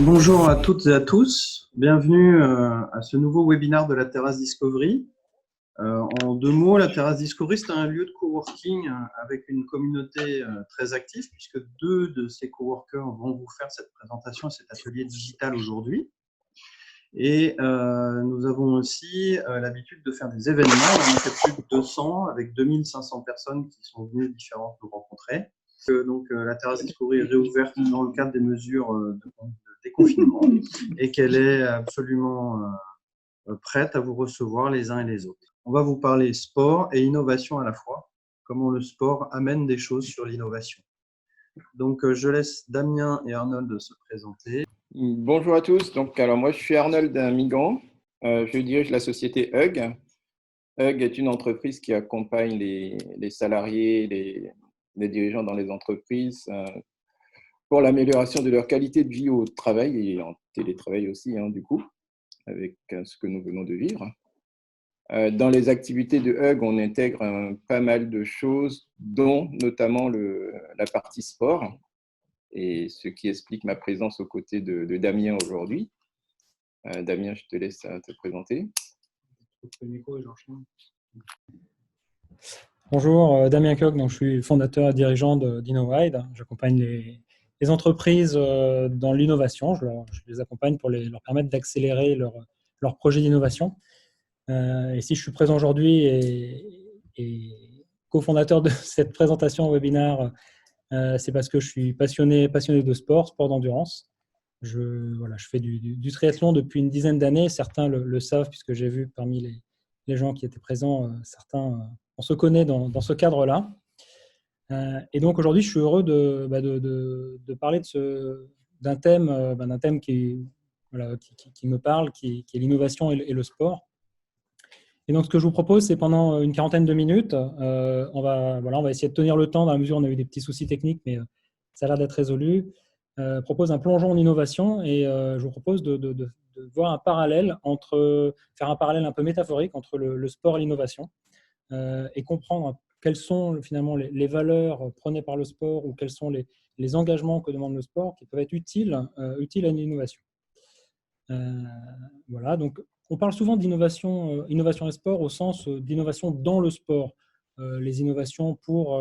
Bonjour à toutes et à tous, bienvenue à ce nouveau webinaire de la Terrasse Discovery. En deux mots, la Terrasse Discovery, c'est un lieu de coworking avec une communauté très active puisque deux de ces coworkers vont vous faire cette présentation, cet atelier digital aujourd'hui. Et nous avons aussi l'habitude de faire des événements. On en a fait plus de 200 avec 2500 personnes qui sont venues différentes nous rencontrer. Donc, la Terrasse Discovery est réouverte dans le cadre des mesures de déconfinement et qu'elle est absolument prête à vous recevoir les uns et les autres. On va vous parler sport et innovation à la fois, comment le sport amène des choses sur l'innovation. Donc, je laisse Damien et Arnold se présenter. Bonjour à tous. Alors moi, je suis Arnold Migan. Je dirige la société Hug. Hug est une entreprise qui accompagne les salariés, les dirigeants dans les entreprises pour l'amélioration de leur qualité de vie au travail et en télétravail aussi, du coup, avec ce que nous venons de vivre. Dans les activités de Hug, on intègre pas mal de choses, dont notamment la partie sport, et ce qui explique ma présence aux côtés de Damien aujourd'hui. Damien, je te laisse te présenter. Bonjour, Damien Koch, donc je suis fondateur et dirigeant d'InnoWide. J'accompagne les entreprises dans l'innovation. Je les accompagne pour leur permettre d'accélérer leur projet d'innovation. Et si je suis présent aujourd'hui et cofondateur de cette présentation webinaire, c'est parce que je suis passionné de sport d'endurance. Je fais du triathlon depuis une dizaine d'années. Certains le savent puisque j'ai vu parmi les gens qui étaient présents, certains, on se connaît dans ce cadre-là. Et donc aujourd'hui, je suis heureux de parler d'un thème qui me parle, qui est l'innovation et le sport. Et donc, ce que je vous propose, c'est pendant une quarantaine de minutes, on va essayer de tenir le temps dans la mesure où on a eu des petits soucis techniques, mais ça a l'air d'être résolu. Propose un plongeon en innovation et je vous propose de voir un parallèle faire un parallèle un peu métaphorique entre le sport et l'innovation et comprendre quelles sont finalement les valeurs prônées par le sport ou quels sont les engagements que demande le sport qui peuvent être utiles à une innovation. Donc on parle souvent d'innovation innovation et sport au sens d'innovation dans le sport. Les innovations pour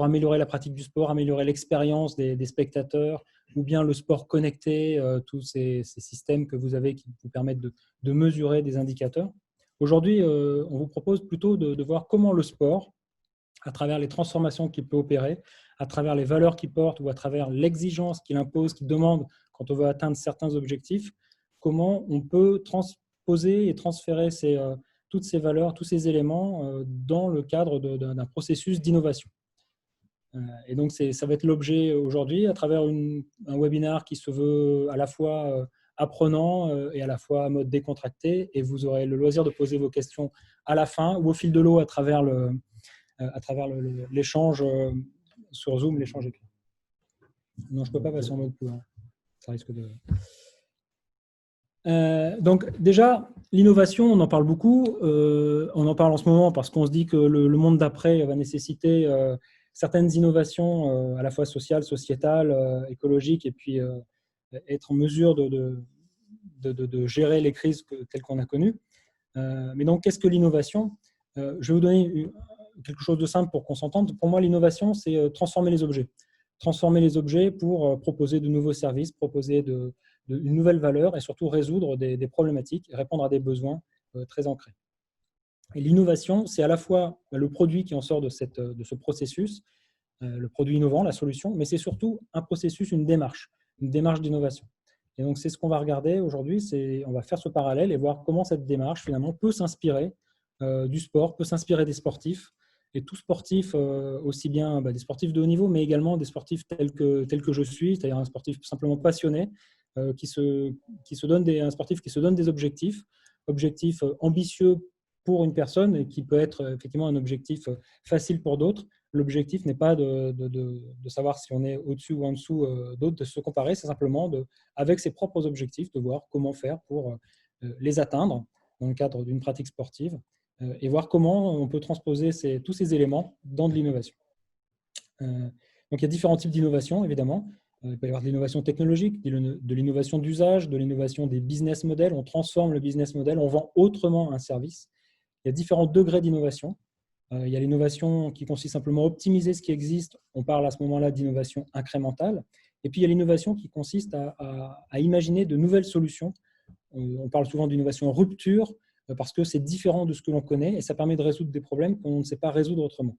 améliorer la pratique du sport, améliorer l'expérience des spectateurs, ou bien le sport connecté, tous ces systèmes que vous avez qui vous permettent de mesurer des indicateurs. Aujourd'hui, on vous propose plutôt de voir comment le sport, à travers les transformations qu'il peut opérer, à travers les valeurs qu'il porte ou à travers l'exigence qu'il impose, qu'il demande quand on veut atteindre certains objectifs, comment on peut transposer et transférer toutes ces valeurs, tous ces éléments dans le cadre d'un processus d'innovation. Et donc, ça va être l'objet aujourd'hui à travers un webinaire qui se veut à la fois apprenant et à la fois à mode décontracté. Et vous aurez le loisir de poser vos questions à la fin ou au fil de l'eau à travers l'échange sur Zoom, l'échange écrit. Non, je ne peux pas passer en mode plus. Ça risque de… donc déjà, l'innovation, on en parle beaucoup. On en parle en ce moment parce qu'on se dit que le monde d'après va nécessiter certaines innovations à la fois sociales, sociétales, écologiques, et puis être en mesure de gérer les crises telles qu'on a connues. Mais donc, qu'est-ce que l'innovation ? Je vais vous donner quelque chose de simple pour qu'on s'entende. Pour moi, l'innovation, c'est transformer les objets. Transformer les objets pour proposer de nouveaux services, proposer une nouvelle valeur et surtout résoudre des problématiques et répondre à des besoins très ancrés. Et l'innovation, c'est à la fois le produit qui en sort de ce processus, le produit innovant, la solution, mais c'est surtout un processus, une démarche d'innovation. Et donc, c'est ce qu'on va regarder aujourd'hui, on va faire ce parallèle et voir comment cette démarche, finalement, peut s'inspirer du sport, peut s'inspirer des sportifs, et tout sportif, aussi bien des sportifs de haut niveau, mais également des sportifs tels que je suis, c'est-à-dire un sportif simplement passionné, un sportif qui se donne des objectifs ambitieux pour une personne et qui peut être effectivement un objectif facile pour d'autres. L'objectif n'est pas de savoir si on est au-dessus ou en dessous d'autres, de se comparer, c'est simplement avec ses propres objectifs, de voir comment faire pour les atteindre dans le cadre d'une pratique sportive et voir comment on peut transposer tous ces éléments dans de l'innovation. Donc, il y a différents types d'innovation, évidemment. Il peut y avoir de l'innovation technologique, de l'innovation d'usage, de l'innovation des business models. On transforme le business model, on vend autrement un service. Il y a différents degrés d'innovation. Il y a l'innovation qui consiste simplement à optimiser ce qui existe. On parle à ce moment-là d'innovation incrémentale. Et puis, il y a l'innovation qui consiste à imaginer de nouvelles solutions. On parle souvent d'innovation rupture parce que c'est différent de ce que l'on connaît et ça permet de résoudre des problèmes qu'on ne sait pas résoudre autrement.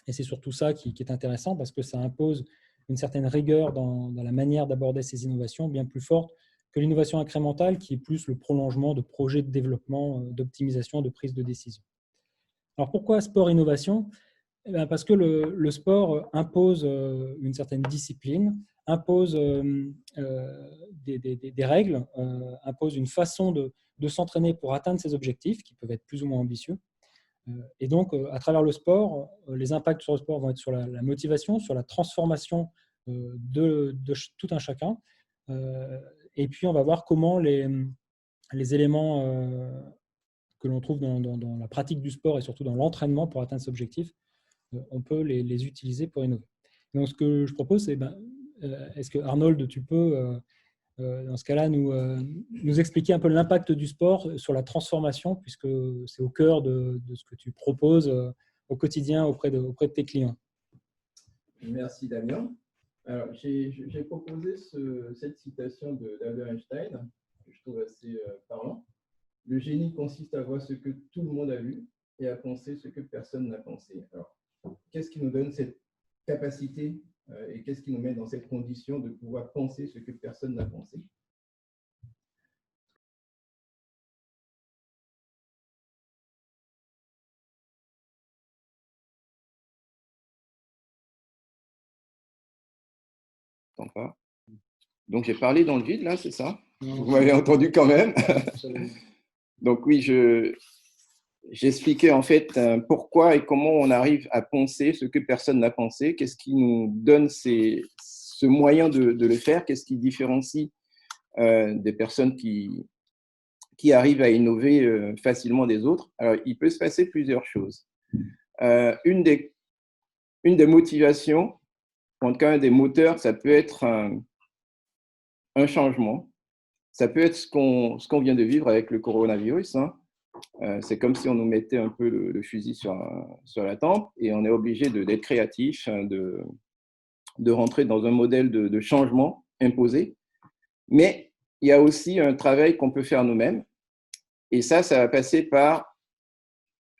Et c'est surtout ça qui est intéressant parce que ça impose une certaine rigueur dans la manière d'aborder ces innovations, bien plus forte que l'innovation incrémentale qui est plus le prolongement de projets de développement, d'optimisation, de prise de décision. Alors pourquoi sport-innovation ? Parce que le sport impose une certaine discipline, impose des règles, impose une façon de s'entraîner pour atteindre ses objectifs qui peuvent être plus ou moins ambitieux. Et donc, à travers le sport, les impacts sur le sport vont être sur la motivation, sur la transformation de tout un chacun. Et puis, on va voir comment les éléments que l'on trouve dans la pratique du sport et surtout dans l'entraînement pour atteindre cet objectif, on peut les utiliser pour innover. Donc, ce que je propose, c'est, est-ce que Arnold, tu peux, dans ce cas-là, nous expliquer un peu l'impact du sport sur la transformation, puisque c'est au cœur de ce que tu proposes au quotidien auprès de tes clients. Merci Damien. Alors, j'ai proposé cette citation d'Albert Einstein, que je trouve assez parlant. Le génie consiste à voir ce que tout le monde a vu et à penser ce que personne n'a pensé. Alors, qu'est-ce qui nous donne cette capacité et qu'est-ce qui nous met dans cette condition de pouvoir penser ce que personne n'a pensé? Donc, j'ai parlé dans le vide, là, c'est ça? Vous m'avez entendu quand même. Donc, oui, j'expliquais en fait pourquoi et comment on arrive à penser ce que personne n'a pensé, qu'est-ce qui nous donne ce moyen de le faire, qu'est-ce qui différencie des personnes qui arrivent à innover facilement des autres. Alors, il peut se passer plusieurs choses. Une des motivations, en tout cas un des moteurs, ça peut être un changement. Ça peut être ce qu'on vient de vivre avec le coronavirus. Hein. C'est comme si on nous mettait un peu le fusil sur la tempe et on est obligé d'être créatif, de rentrer dans un modèle de changement imposé. Mais il y a aussi un travail qu'on peut faire nous-mêmes et ça va passer par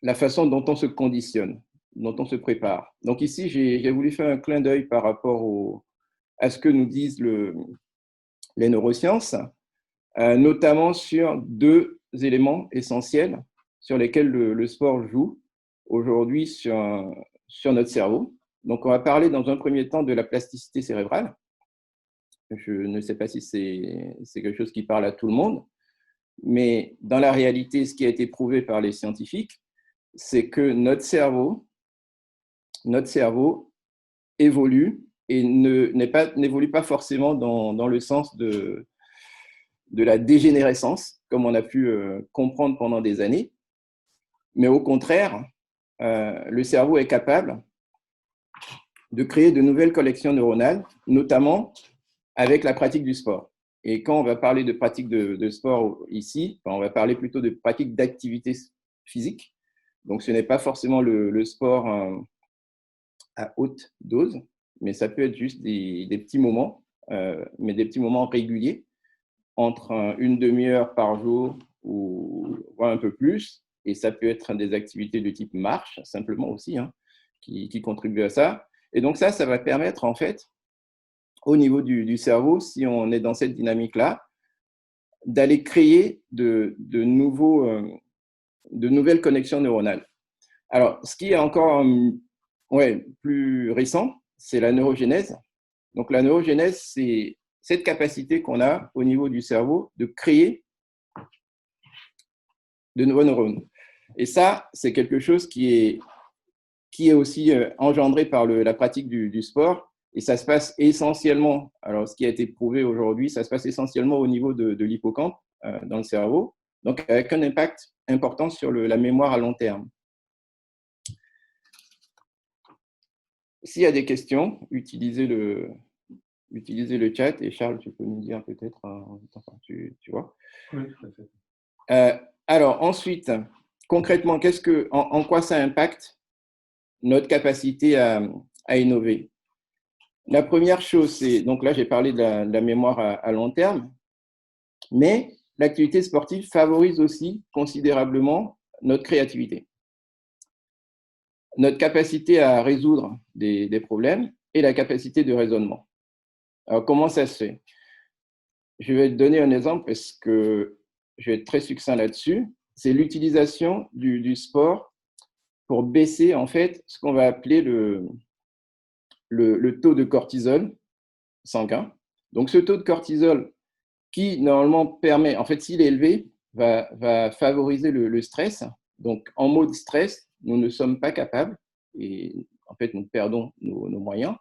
la façon dont on se conditionne, dont on se prépare. Donc ici, j'ai voulu faire un clin d'œil par rapport à ce que nous disent les neurosciences, notamment sur deux éléments essentiels sur lesquels le sport joue aujourd'hui sur notre cerveau. Donc, on va parler dans un premier temps de la plasticité cérébrale. Je ne sais pas si c'est quelque chose qui parle à tout le monde, mais dans la réalité, ce qui a été prouvé par les scientifiques, c'est que notre cerveau évolue et n'évolue pas forcément dans le sens de la dégénérescence, comme on a pu comprendre pendant des années. Mais au contraire, le cerveau est capable de créer de nouvelles connexions neuronales, notamment avec la pratique du sport. Et quand on va parler de pratique de sport ici, on va parler plutôt de pratique d'activité physique. Donc, ce n'est pas forcément le sport à haute dose, mais ça peut être juste des petits moments, mais des petits moments réguliers, entre une demi-heure par jour ou voire un peu plus. Et ça peut être des activités de type marche, simplement aussi, hein, qui contribuent à ça. Et donc ça va permettre, en fait, au niveau du cerveau, si on est dans cette dynamique-là, d'aller créer de nouvelles connexions neuronales. Alors, ce qui est encore plus récent, c'est la neurogénèse. Donc, la neurogénèse, c'est cette capacité qu'on a au niveau du cerveau de créer de nouveaux neurones. Et ça, c'est quelque chose qui est aussi engendré par la pratique du sport. Et ça se passe essentiellement, alors ce qui a été prouvé aujourd'hui, ça se passe essentiellement au niveau de l'hippocampe dans le cerveau, donc avec un impact important sur la mémoire à long terme. S'il y a des questions, utilisez utiliser le chat et Charles, tu peux nous dire peut-être, enfin, tu vois. Oui, tout à fait. Alors, ensuite, concrètement, en quoi ça impacte notre capacité à innover? La première chose, c'est, donc là, j'ai parlé de la mémoire à long terme, mais l'activité sportive favorise aussi considérablement notre créativité, notre capacité à résoudre des problèmes et la capacité de raisonnement. Alors, comment ça se fait? Je vais te donner un exemple parce que je vais être très succinct là-dessus. C'est l'utilisation du sport pour baisser, en fait, ce qu'on va appeler le taux de cortisol sanguin. Donc, ce taux de cortisol qui, normalement, permet, en fait, s'il est élevé, va favoriser le stress. Donc, en mode stress, nous ne sommes pas capables et, en fait, nous perdons nos moyens.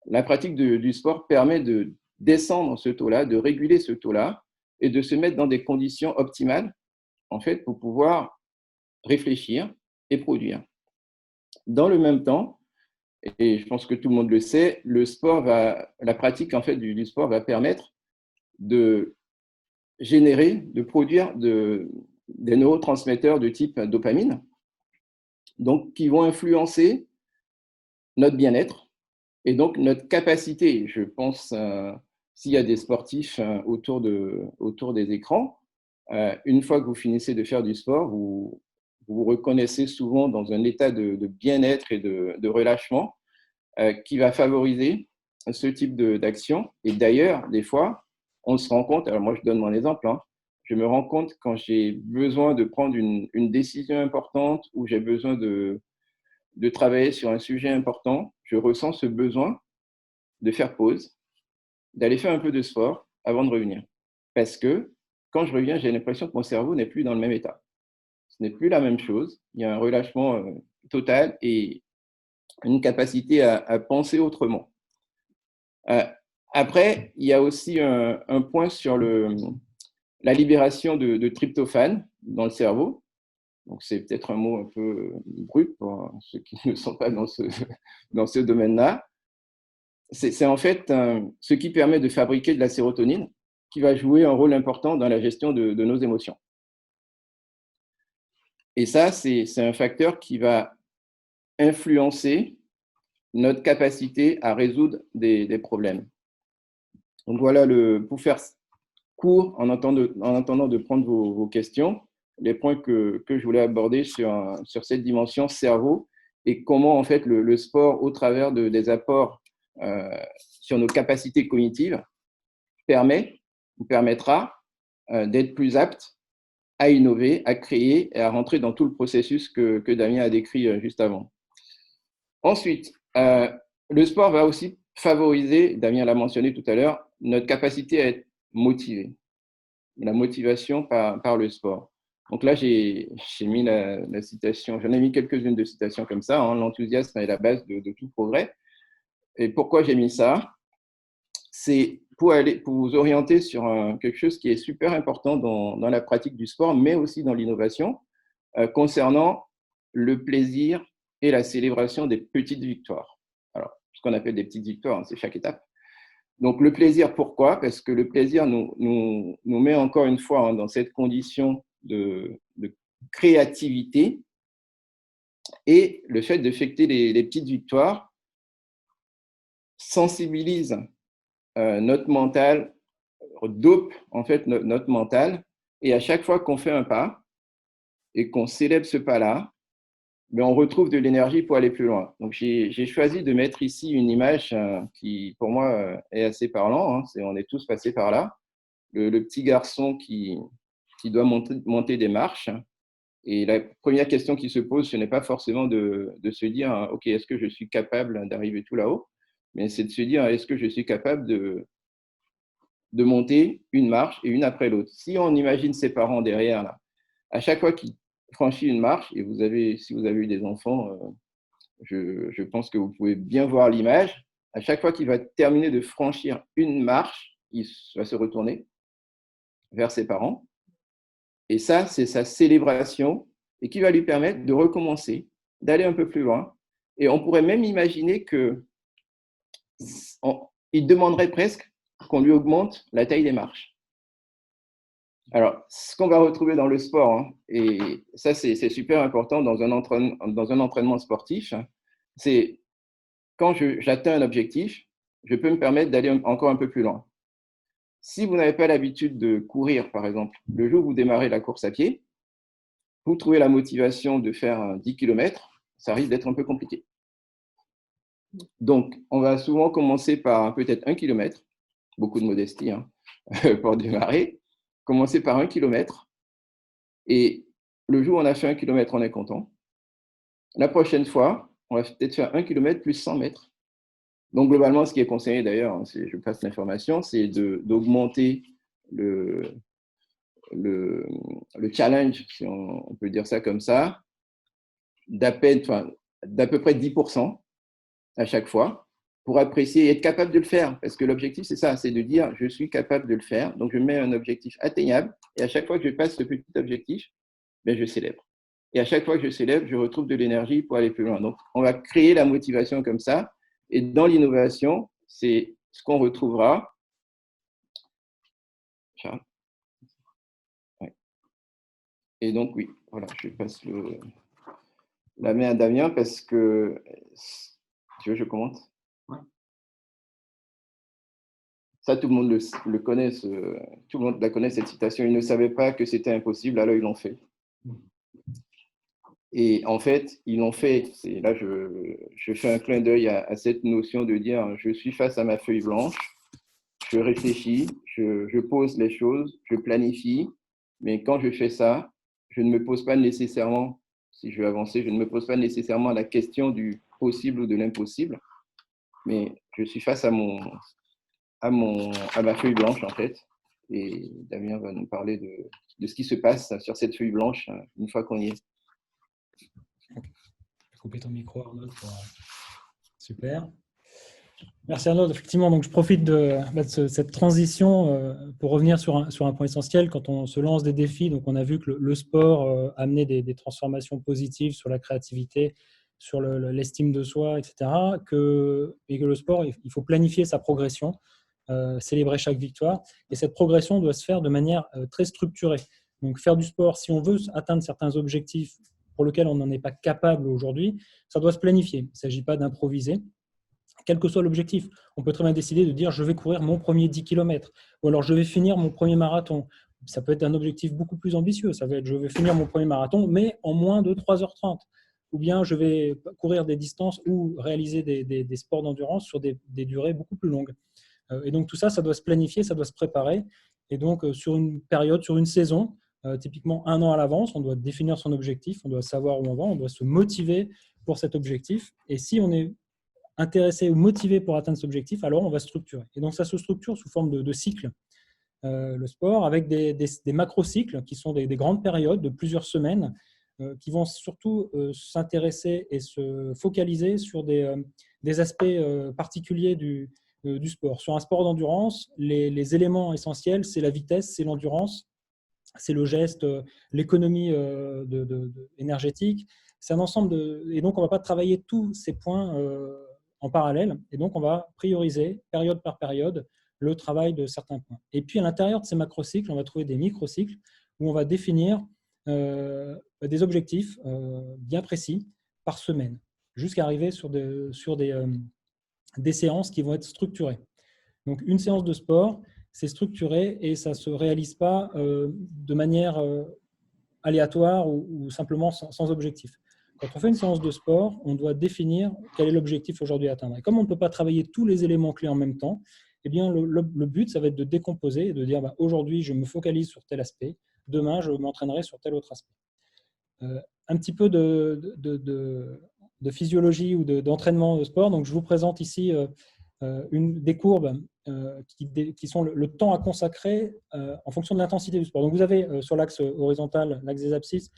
La pratique du sport permet de descendre ce taux-là, de réguler ce taux-là et de se mettre dans des conditions optimales, en fait, pour pouvoir réfléchir et produire. Dans le même temps, et je pense que tout le monde le sait, la pratique en fait du sport va permettre de générer, de produire des neurotransmetteurs de type dopamine, donc qui vont influencer notre bien-être et donc notre capacité. Je pense, s'il y a des sportifs autour des écrans, une fois que vous finissez de faire du sport, vous vous reconnaissez souvent dans un état de bien-être et de relâchement qui va favoriser ce type d'action. Et d'ailleurs, des fois, on se rend compte, alors moi je donne mon exemple, je me rends compte quand j'ai besoin de prendre une décision importante ou j'ai besoin de travailler sur un sujet important, je ressens ce besoin de faire pause, d'aller faire un peu de sport avant de revenir. Parce que quand je reviens, j'ai l'impression que mon cerveau n'est plus dans le même état. Ce n'est plus la même chose. Il y a un relâchement total et une capacité à penser autrement. Après, il y a aussi un point sur la libération de tryptophane dans le cerveau. Donc, c'est peut-être un mot un peu brut pour ceux qui ne sont pas dans ce domaine-là. C'est en fait ce qui permet de fabriquer de la sérotonine qui va jouer un rôle important dans la gestion de nos émotions. Et ça, c'est un facteur qui va influencer notre capacité à résoudre des problèmes. Donc voilà, pour faire court, en attendant de prendre vos questions, les points que je voulais aborder sur cette dimension cerveau et comment en fait le sport, au travers des apports sur nos capacités cognitives, permettra d'être plus apte à innover, à créer et à rentrer dans tout le processus que Damien a décrit juste avant. Ensuite, le sport va aussi favoriser, Damien l'a mentionné tout à l'heure, notre capacité à être motivé, la motivation par le sport. Donc là, j'ai mis la citation, j'en ai mis quelques-unes de citations comme ça, l'enthousiasme est la base de tout progrès. Et pourquoi j'ai mis ça? C'est pour vous orienter sur quelque chose qui est super important dans la pratique du sport, mais aussi dans l'innovation, concernant le plaisir et la célébration des petites victoires. Alors, ce qu'on appelle des petites victoires, c'est chaque étape. Donc, le plaisir, pourquoi? Parce que le plaisir nous met encore une fois dans cette condition de créativité et le fait de fêter les petites victoires sensibilise notre mental, dope en fait notre mental et à chaque fois qu'on fait un pas et qu'on célèbre ce pas-là, mais on retrouve de l'énergie pour aller plus loin. Donc, j'ai choisi de mettre ici une image qui, pour moi, est assez parlant. On est tous passés par là. Le petit garçon qui doit monter des marches. Et la première question qui se pose, ce n'est pas forcément de se dire « Ok, est-ce que je suis capable d'arriver tout là-haut ?» Mais c'est de se dire « Est-ce que je suis capable de monter une marche et une après l'autre ?» Si on imagine ses parents derrière, là, à chaque fois qu'ils franchit une marche, et si vous avez eu des enfants, je pense que vous pouvez bien voir l'image. À chaque fois qu'il va terminer de franchir une marche, il va se retourner vers ses parents. Et ça, c'est sa célébration et qui va lui permettre de recommencer, d'aller un peu plus loin. Et on pourrait même imaginer qu'il il demanderait presque qu'on lui augmente la taille des marches. Alors, ce qu'on va retrouver dans le sport, hein, et ça c'est super important dans un entraînement sportif, c'est quand j'atteins un objectif, je peux me permettre d'aller encore un peu plus loin. Si vous n'avez pas l'habitude de courir, par exemple, le jour où vous démarrez la course à pied, vous trouvez la motivation de faire 10 km, ça risque d'être un peu compliqué. Donc, on va souvent commencer par peut-être 1 km, beaucoup de modestie hein, pour démarrer, commencer par 1 km, et le jour où on a fait 1 km, on est content. La prochaine fois, on va peut-être faire 1 km plus 100 mètres. Donc, globalement, ce qui est conseillé d'ailleurs, je passe l'information, c'est d'augmenter le challenge, si on peut dire ça comme ça, d'à peu près 10% à chaque fois, pour apprécier et être capable de le faire. Parce que l'objectif, c'est ça, c'est de dire, je suis capable de le faire. Donc, je mets un objectif atteignable, et à chaque fois que je passe ce petit objectif, je célèbre. Et à chaque fois que je célèbre, je retrouve de l'énergie pour aller plus loin. Donc, on va créer la motivation comme ça. Et dans l'innovation, c'est ce qu'on retrouvera. Et donc, oui, voilà, je passe la main à Damien parce que… Tu veux que je commente ? Ouais. Ça, tout le monde le connaît, tout le monde la connaît, cette citation. Ils ne savaient pas que c'était impossible, alors ils l'ont fait. Et en fait, ils l'ont fait. Là, je fais un clin d'œil à cette notion de dire, je suis face à ma feuille blanche, je réfléchis, je pose les choses, je planifie, mais quand je fais ça, je ne me pose pas nécessairement, si je veux avancer, je ne me pose pas nécessairement la question du possible ou de l'impossible, mais je suis face à ma feuille blanche, en fait. Et Damien va nous parler de ce qui se passe sur cette feuille blanche une fois qu'on y est. Couper ton micro, Arnaud. Super. Merci Arnaud. Effectivement, donc je profite de cette transition pour revenir sur un point essentiel. Quand on se lance des défis, donc on a vu que le sport amenait des transformations positives sur la créativité, sur l'estime de soi, etc. Et que le sport, il faut planifier sa progression, célébrer chaque victoire. Et cette progression doit se faire de manière très structurée. Donc faire du sport, si on veut atteindre certains objectifs pour lesquels on n'en est pas capable aujourd'hui, ça doit se planifier. Il ne s'agit pas d'improviser. Quel que soit l'objectif, on peut très bien décider de dire je vais courir mon premier 10 km ou alors je vais finir mon premier marathon. Ça peut être un objectif beaucoup plus ambitieux. Ça va être je vais finir mon premier marathon, mais en moins de 3h30. Ou bien je vais courir des distances ou réaliser des sports d'endurance sur des durées beaucoup plus longues. Et donc tout ça, ça doit se planifier, ça doit se préparer. Et donc sur une période, sur une saison, typiquement 1 an à l'avance, on doit définir son objectif, on doit savoir où on va, on doit se motiver pour cet objectif. Et si on est intéressé ou motivé pour atteindre cet objectif, alors on va structurer. Et donc ça se structure sous forme de cycles, le sport, avec des macro-cycles qui sont des grandes périodes de plusieurs semaines qui vont surtout s'intéresser et se focaliser sur des aspects particuliers du sport. Sur un sport d'endurance, les éléments essentiels, c'est la vitesse, c'est l'endurance, c'est le geste, l'économie énergétique. C'est un ensemble et donc on ne va pas travailler tous ces points en parallèle. Et donc on va prioriser, période par période, le travail de certains points. Et puis à l'intérieur de ces macrocycles, on va trouver des microcycles où on va définir des objectifs bien précis par semaine, jusqu'à arriver sur des séances qui vont être structurées. Donc une séance de sport, c'est structuré et ça ne se réalise pas de manière aléatoire ou simplement sans objectif. Quand on fait une séance de sport, on doit définir quel est l'objectif aujourd'hui à atteindre. Et comme on ne peut pas travailler tous les éléments clés en même temps, eh bien le but, ça va être de décomposer et de dire aujourd'hui, je me focalise sur tel aspect, demain, je m'entraînerai sur tel autre aspect. Un petit peu de physiologie ou d'entraînement de sport. Donc, je vous présente ici des courbes qui sont le temps à consacrer en fonction de l'intensité du sport. Donc, vous avez sur l'axe horizontal, l'axe des abscisses,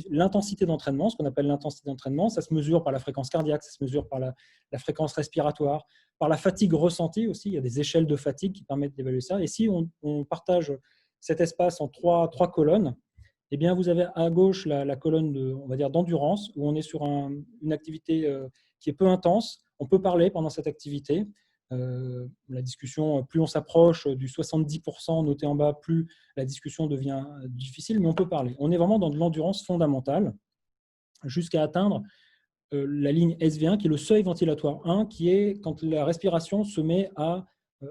l'intensité d'entraînement, ce qu'on appelle l'intensité d'entraînement. Ça se mesure par la fréquence cardiaque, ça se mesure par la fréquence respiratoire, par la fatigue ressentie aussi. Il y a des échelles de fatigue qui permettent d'évaluer ça. Et si on partage cet espace en trois colonnes, eh bien, vous avez à gauche la colonne on va dire, d'endurance, où on est sur une activité qui est peu intense. On peut parler pendant cette activité. La discussion, plus on s'approche du 70% noté en bas, plus la discussion devient difficile, mais on peut parler. On est vraiment dans de l'endurance fondamentale jusqu'à atteindre la ligne SV1, qui est le seuil ventilatoire 1, qui est quand la respiration se met à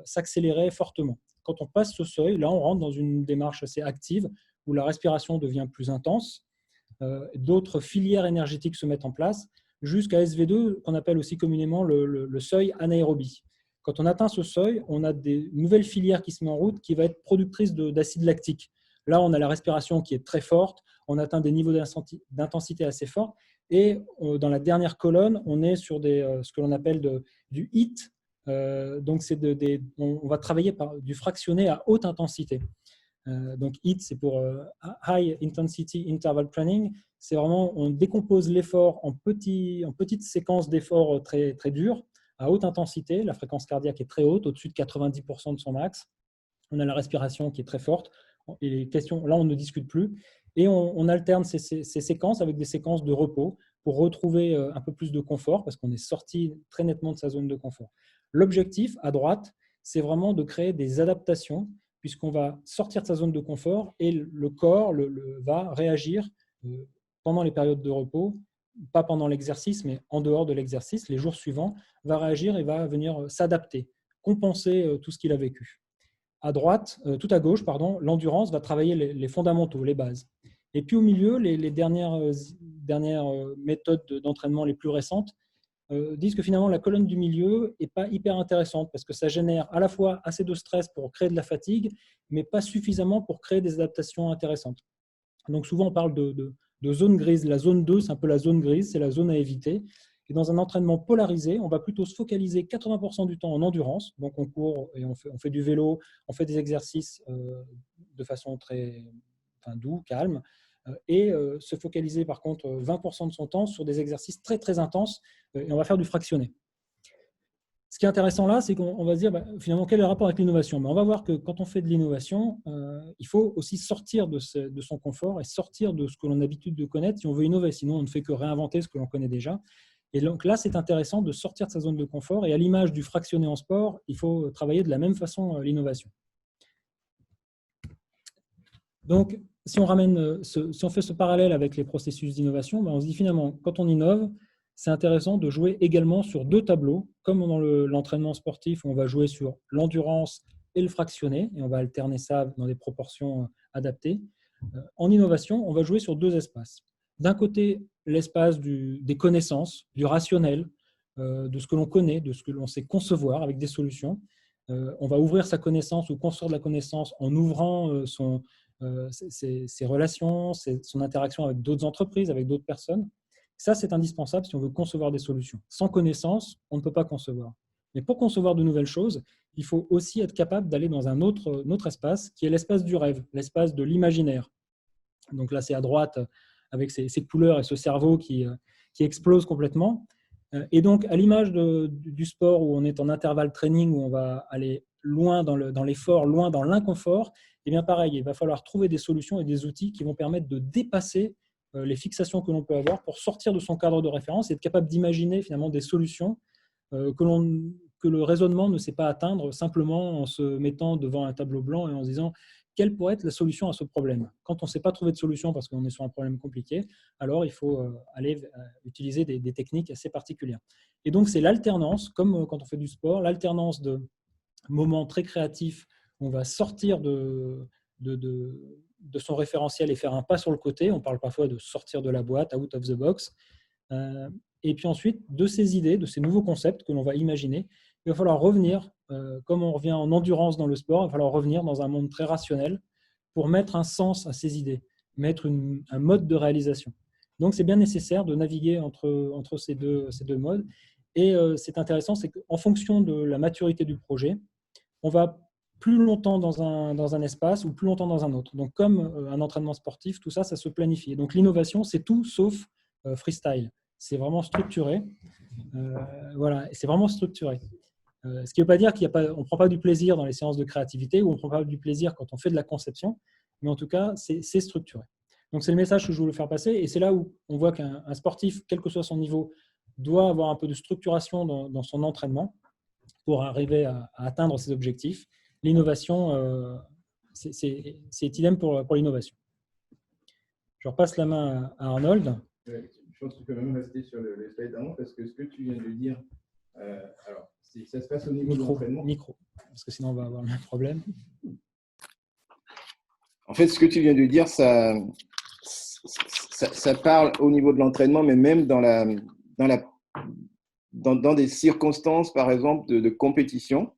s'accélérer fortement. Quand on passe ce seuil, là, on rentre dans une démarche assez active où la respiration devient plus intense. D'autres filières énergétiques se mettent en place jusqu'à SV2, qu'on appelle aussi communément le seuil anaérobie. Quand on atteint ce seuil, on a des nouvelles filières qui se mettent en route qui va être productrice d'acide lactique. Là, on a la respiration qui est très forte, on atteint des niveaux d'intensité assez forts. Et dans la dernière colonne, on est sur ce que l'on appelle du HIIT. Donc, on va travailler par du fractionné à haute intensité. Donc, HIIT, c'est pour High Intensity Interval Training. C'est vraiment, on décompose l'effort en petites séquences d'efforts très, très durs, à haute intensité. La fréquence cardiaque est très haute, au-dessus de 90% de son max. On a la respiration qui est très forte. Et les questions, là, on ne discute plus. Et on alterne ces séquences avec des séquences de repos pour retrouver un peu plus de confort parce qu'on est sorti très nettement de sa zone de confort. L'objectif, à droite, c'est vraiment de créer des adaptations puisqu'on va sortir de sa zone de confort et le corps va réagir pendant les périodes de repos, pas pendant l'exercice, mais en dehors de l'exercice, les jours suivants, va réagir et va venir s'adapter, compenser tout ce qu'il a vécu. À droite, tout à gauche, pardon, l'endurance va travailler les fondamentaux, les bases. Et puis au milieu, les dernières méthodes d'entraînement les plus récentes disent que finalement la colonne du milieu n'est pas hyper intéressante parce que ça génère à la fois assez de stress pour créer de la fatigue, mais pas suffisamment pour créer des adaptations intéressantes. Donc souvent on parle de zone grise. La zone 2, c'est un peu la zone grise, c'est la zone à éviter. Et dans un entraînement polarisé, on va plutôt se focaliser 80% du temps en endurance. Donc, on court et on fait du vélo, on fait des exercices de façon très doux, calme. Et se focaliser par contre 20% de son temps sur des exercices très, très intenses. Et on va faire du fractionné. Ce qui est intéressant là, c'est qu'on va se dire finalement quel est le rapport avec l'innovation. On va voir que quand on fait de l'innovation, il faut aussi sortir de son confort et sortir de ce que l'on a l'habitude de connaître si on veut innover. Sinon, on ne fait que réinventer ce que l'on connaît déjà. Et donc là, c'est intéressant de sortir de sa zone de confort. Et à l'image du fractionné en sport, il faut travailler de la même façon l'innovation. Donc, si on fait ce parallèle avec les processus d'innovation, on se dit finalement, quand on innove, c'est intéressant de jouer également sur deux tableaux, comme dans l'entraînement sportif, où on va jouer sur l'endurance et le fractionné, et on va alterner ça dans des proportions adaptées. En innovation, on va jouer sur deux espaces. D'un côté, l'espace des connaissances, du rationnel, de ce que l'on connaît, de ce que l'on sait concevoir avec des solutions. On va ouvrir sa connaissance ou construire de la connaissance en ouvrant ses relations, son interaction avec d'autres entreprises, avec d'autres personnes. Ça, c'est indispensable si on veut concevoir des solutions. Sans connaissance, on ne peut pas concevoir. Mais pour concevoir de nouvelles choses, il faut aussi être capable d'aller dans un autre espace, qui est l'espace du rêve, l'espace de l'imaginaire. Donc là, c'est à droite, avec ces couleurs et ce cerveau qui explose complètement. Et donc, à l'image du sport où on est en intervalle training, où on va aller loin dans l'effort, loin dans l'inconfort, et bien pareil, il va falloir trouver des solutions et des outils qui vont permettre de dépasser les fixations que l'on peut avoir pour sortir de son cadre de référence et être capable d'imaginer finalement des solutions que le raisonnement ne sait pas atteindre simplement en se mettant devant un tableau blanc et en se disant quelle pourrait être la solution à ce problème. Quand on ne sait pas trouver de solution parce qu'on est sur un problème compliqué, alors il faut aller utiliser des techniques assez particulières. Et donc, c'est l'alternance, comme quand on fait du sport, l'alternance de moments très créatifs où on va sortir de son référentiel et faire un pas sur le côté. On parle parfois de sortir de la boîte, out of the box. Et puis ensuite, de ces idées, de ces nouveaux concepts que l'on va imaginer, il va falloir revenir, comme on revient en endurance dans le sport, il va falloir revenir dans un monde très rationnel pour mettre un sens à ces idées, mettre un mode de réalisation. Donc, c'est bien nécessaire de naviguer entre ces deux modes. Et c'est intéressant, c'est qu'en fonction de la maturité du projet, on va plus longtemps dans un espace ou plus longtemps dans un autre. Donc, comme un entraînement sportif, tout ça, ça se planifie. Et donc, l'innovation, c'est tout sauf freestyle. C'est vraiment structuré. Voilà, c'est vraiment structuré. Ce qui ne veut pas dire qu'on ne prend pas du plaisir dans les séances de créativité ou on ne prend pas du plaisir quand on fait de la conception, mais en tout cas, c'est structuré. Donc, c'est le message que je voulais faire passer et c'est là où on voit qu'un sportif, quel que soit son niveau, doit avoir un peu de structuration dans son entraînement pour arriver à atteindre ces objectifs. L'innovation, c'est idem pour l'innovation. Je repasse la main à Arnold. Je pense que tu peux même rester sur le slide avant parce que ce que tu viens de dire, alors, ça se passe au niveau de l'entraînement. Micro, parce que sinon on va avoir le même problème. En fait, ce que tu viens de dire, ça parle au niveau de l'entraînement, mais même dans des circonstances, par exemple, de compétition.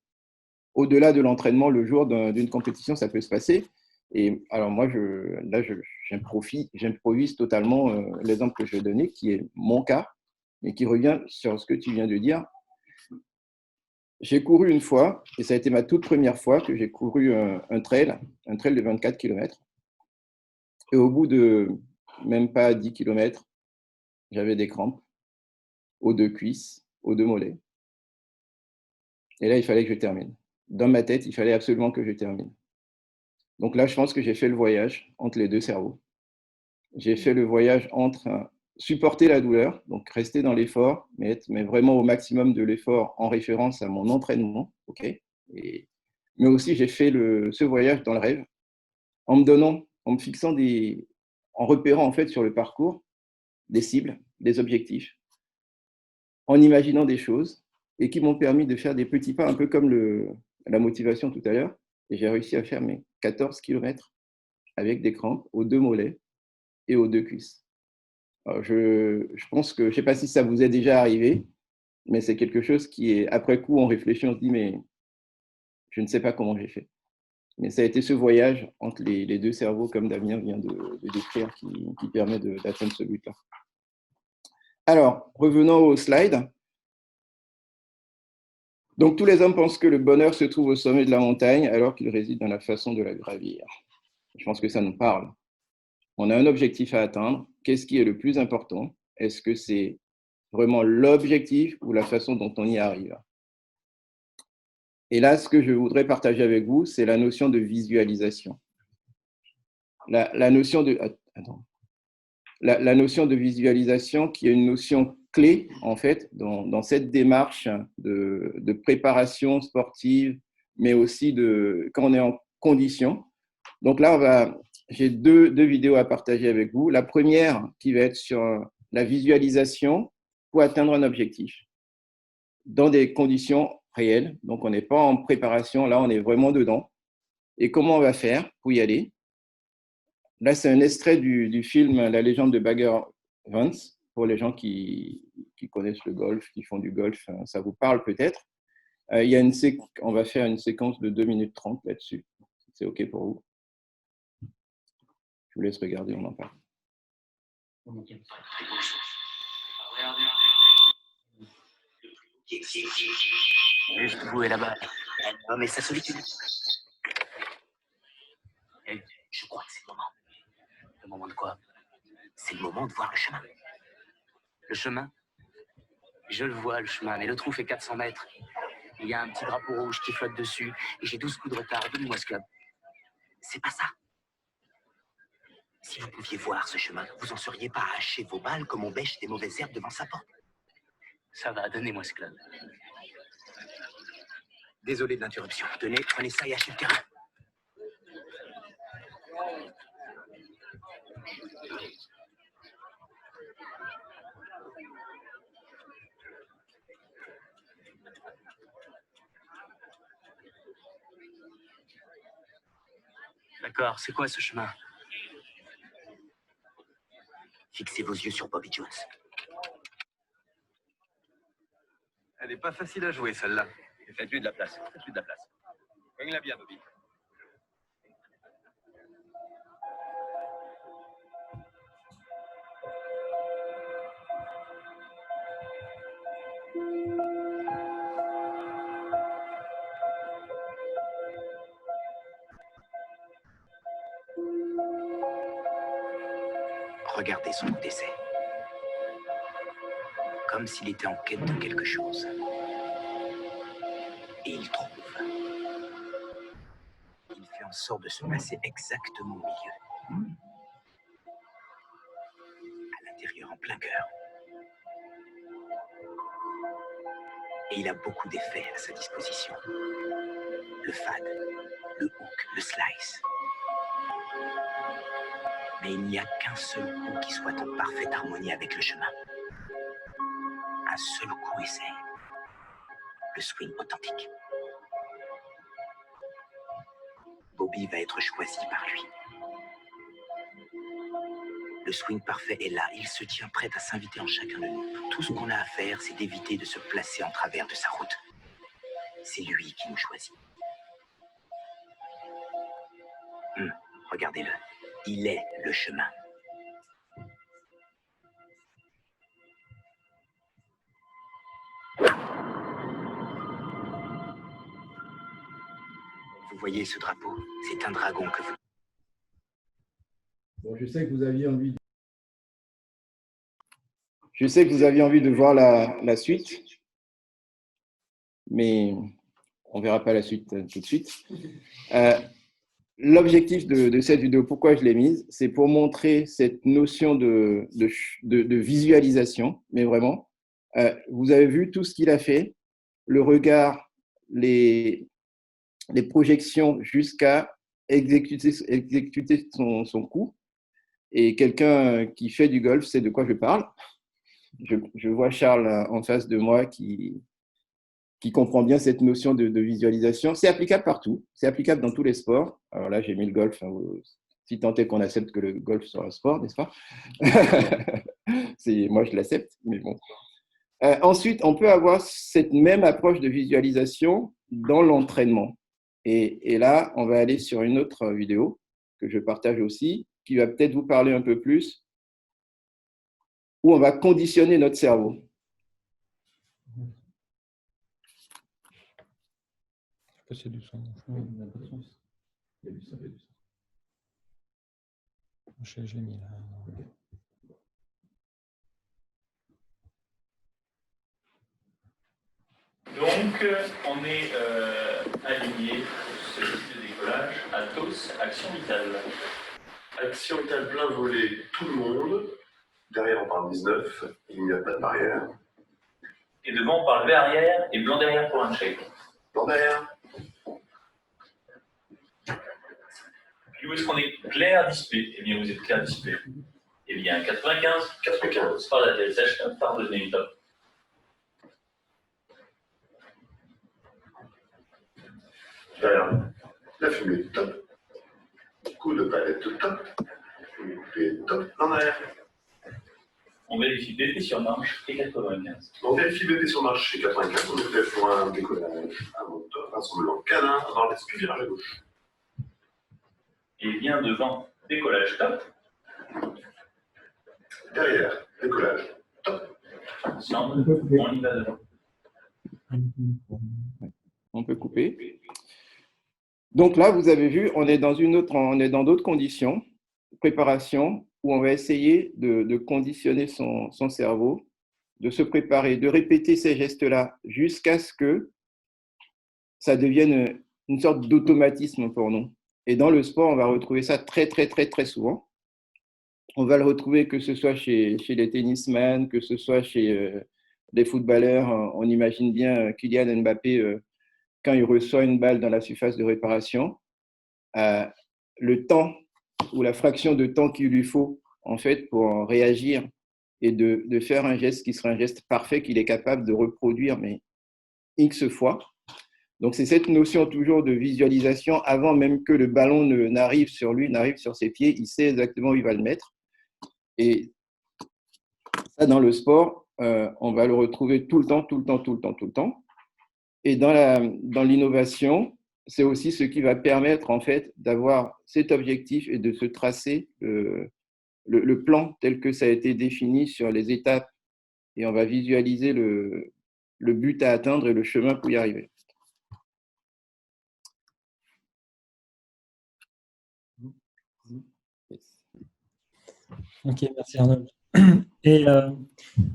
Au-delà de l'entraînement, le jour d'une compétition, ça peut se passer. Et alors moi, j'improvise totalement l'exemple que je vais donner, qui est mon cas, et qui revient sur ce que tu viens de dire. J'ai couru une fois, et ça a été ma toute première fois que j'ai couru un trail de 24 km. Et au bout de même pas 10 km, j'avais des crampes aux deux cuisses, aux deux mollets. Et là, il fallait que je termine. Dans ma tête, il fallait absolument que je termine. Donc là, je pense que j'ai fait le voyage entre les deux cerveaux. J'ai fait le voyage entre supporter la douleur, donc rester dans l'effort, mais vraiment au maximum de l'effort en référence à mon entraînement. Okay, mais aussi, j'ai fait ce voyage dans le rêve, en me fixant en repérant en fait sur le parcours des cibles, des objectifs, en imaginant des choses et qui m'ont permis de faire des petits pas, un peu comme la motivation tout à l'heure. Et j'ai réussi à faire mes 14 km avec des crampes aux deux mollets et aux deux cuisses. Alors je pense que, je ne sais pas si ça vous est déjà arrivé, mais c'est quelque chose qui est, après coup, on réfléchit, on se dit, mais je ne sais pas comment j'ai fait. Mais ça a été ce voyage entre les deux cerveaux, comme Damien vient de décrire, qui permet d'atteindre ce but-là. Alors, revenons au slide. Donc, tous les hommes pensent que le bonheur se trouve au sommet de la montagne, alors qu'il réside dans la façon de la gravir. Je pense que ça nous parle. On a un objectif à atteindre. Qu'est-ce qui est le plus important? Est-ce que c'est vraiment l'objectif ou la façon dont on y arrive? Et là, ce que je voudrais partager avec vous, c'est la notion de visualisation. La notion de visualisation qui est une notion clé, en fait, dans cette démarche de préparation sportive, mais aussi quand on est en condition. Donc là, j'ai deux vidéos à partager avec vous. La première qui va être sur la visualisation pour atteindre un objectif dans des conditions réelles. Donc, on n'est pas en préparation, là, on est vraiment dedans. Et comment on va faire pour y aller? Là, c'est un extrait du film La légende de Bagger Vance, pour les gens qui connaissent le golf, qui font du golf, ça vous parle peut-être. On va faire une séquence de 2 minutes 30 là-dessus. C'est OK pour vous? Je vous laisse regarder, on en parle. Juste vous et la balle. Un homme et sa solitude. Et je crois que c'est le moment. Le moment de quoi? C'est le moment de voir le chemin. Le chemin? Je le vois, le chemin, mais le trou fait 400 mètres. Il y a un petit drapeau rouge qui flotte dessus, et j'ai 12 coups de retard. Donne-moi ce club. C'est pas ça. Si vous pouviez voir ce chemin, vous en seriez pas à hacher vos balles comme on bêche des mauvaises herbes devant sa porte. Ça va, donnez-moi ce club. Désolé de l'interruption. Tenez, prenez ça et achetez le terrain. D'accord, c'est quoi ce chemin? Fixez vos yeux sur Bobby Jones. Elle n'est pas facile à jouer, celle-là. Faites-lui de la place. Faites-lui de la place. Gagne-la bien, Bobby. Regardez son coup d'essai. Comme s'il était en quête de quelque chose. Et il trouve. Il fait en sorte de se placer exactement au milieu. À l'intérieur, en plein cœur. Et il a beaucoup d'effets à sa disposition. Le fade, le hook, le slice. Mais il n'y a qu'un seul coup qui soit en parfaite harmonie avec le chemin. Un seul coup et c'est le swing authentique. Bobby va être choisi par lui. Le swing parfait est là, il se tient prêt à s'inviter en chacun de nous. Tout ce qu'on a à faire, c'est d'éviter de se placer en travers de sa route. C'est lui qui nous choisit. Regardez-le, il est le chemin. Vous voyez ce drapeau? C'est un dragon que vous... Bon, je sais que vous aviez envie de voir la suite, mais on ne verra pas la suite tout de suite. L'objectif de cette vidéo, pourquoi je l'ai mise, c'est pour montrer cette notion de visualisation, mais vraiment. Vous avez vu tout ce qu'il a fait, le regard, les projections jusqu'à exécuter son coup. Et quelqu'un qui fait du golf sait de quoi je parle. Je vois Charles en face de moi qui comprend bien cette notion de visualisation. C'est applicable partout, c'est applicable dans tous les sports. Alors là, j'ai mis le golf, hein, si tant est qu'on accepte que le golf soit un sport, n'est-ce pas? Moi, je l'accepte, mais bon. Ensuite, on peut avoir cette même approche de visualisation dans l'entraînement. Et là, on va aller sur une autre vidéo que je partage aussi, qui va peut-être vous parler un peu plus, où on va conditionner notre cerveau. C'est du son. J'ai mis là. Donc, on est aligné pour ce type de décollage à TOS, Action Vitale. Action Vitale plein volet, tout le monde. Derrière, on parle 19, il n'y a pas de barrière. Et devant, on parle vert arrière et blanc derrière pour un check. Blanc derrière. Puis où est-ce qu'on est clair display? Eh bien, vous êtes clair display. Eh bien, 95. 95. Par l'atterrissage, pardonnez, top. Derrière, la fumée, top. Coup de palette, top. Et top, en arrière. On vérifie BP sur marche et 95. On vérifie BP sur marche chez 95, on est fait pour un décollage, un moteur, rassemblement canin, dans l'axe virage à gauche. Et bien devant, décollage top. Derrière, décollage, top. Ensemble, on y va devant. On peut couper. Donc là, vous avez vu, on est dans d'autres conditions, préparation, où on va essayer de conditionner son cerveau, de se préparer, de répéter ces gestes-là jusqu'à ce que ça devienne une sorte d'automatisme pour nous. Et dans le sport, on va retrouver ça très, très, très, très souvent. On va le retrouver que ce soit chez les tennisman, que ce soit chez les footballeurs. On imagine bien Kylian Mbappé, quand il reçoit une balle dans la surface de réparation, le temps ou la fraction de temps qu'il lui faut en fait pour réagir et de faire un geste qui sera un geste parfait qu'il est capable de reproduire, mais X fois. Donc, c'est cette notion toujours de visualisation avant même que le ballon n'arrive sur lui, n'arrive sur ses pieds, il sait exactement où il va le mettre. Et ça, dans le sport, on va le retrouver tout le temps, tout le temps, tout le temps, tout le temps. Et dans l'innovation, c'est aussi ce qui va permettre en fait d'avoir cet objectif et de se tracer le plan tel que ça a été défini sur les étapes. Et on va visualiser le but à atteindre et le chemin pour y arriver. Ok, merci Arnaud. Et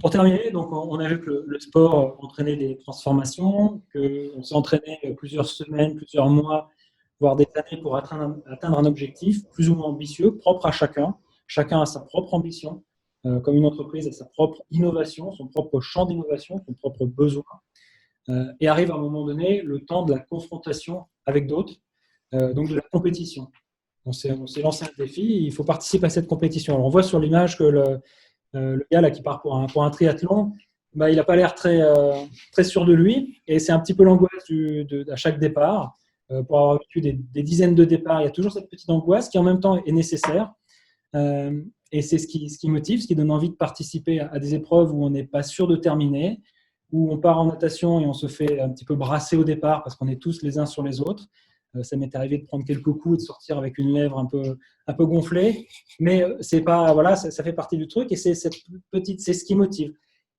pour terminer, donc on a vu que le sport entraînait des transformations, qu'on s'est entraîné plusieurs semaines, plusieurs mois, voire des années pour atteindre un objectif plus ou moins ambitieux, propre à chacun. Chacun a sa propre ambition, comme une entreprise a sa propre innovation, son propre champ d'innovation, son propre besoin. et arrive à un moment donné le temps de la confrontation avec d'autres, donc de la compétition. On s'est lancé un défi, il faut participer à cette compétition. Alors, on voit sur l'image que le gars là, qui part pour un triathlon, bah, il n'a pas l'air très sûr de lui, et c'est un petit peu l'angoisse à chaque départ. Pour avoir vécu des dizaines de départs, il y a toujours cette petite angoisse qui en même temps est nécessaire. Et c'est ce qui motive, ce qui donne envie de participer à des épreuves où on n'est pas sûr de terminer, où on part en natation et on se fait un petit peu brasser au départ parce qu'on est tous les uns sur les autres. Ça m'est arrivé de prendre quelques coups et de sortir avec une lèvre un peu gonflée, mais c'est pas, voilà, ça fait partie du truc et c'est ce qui motive.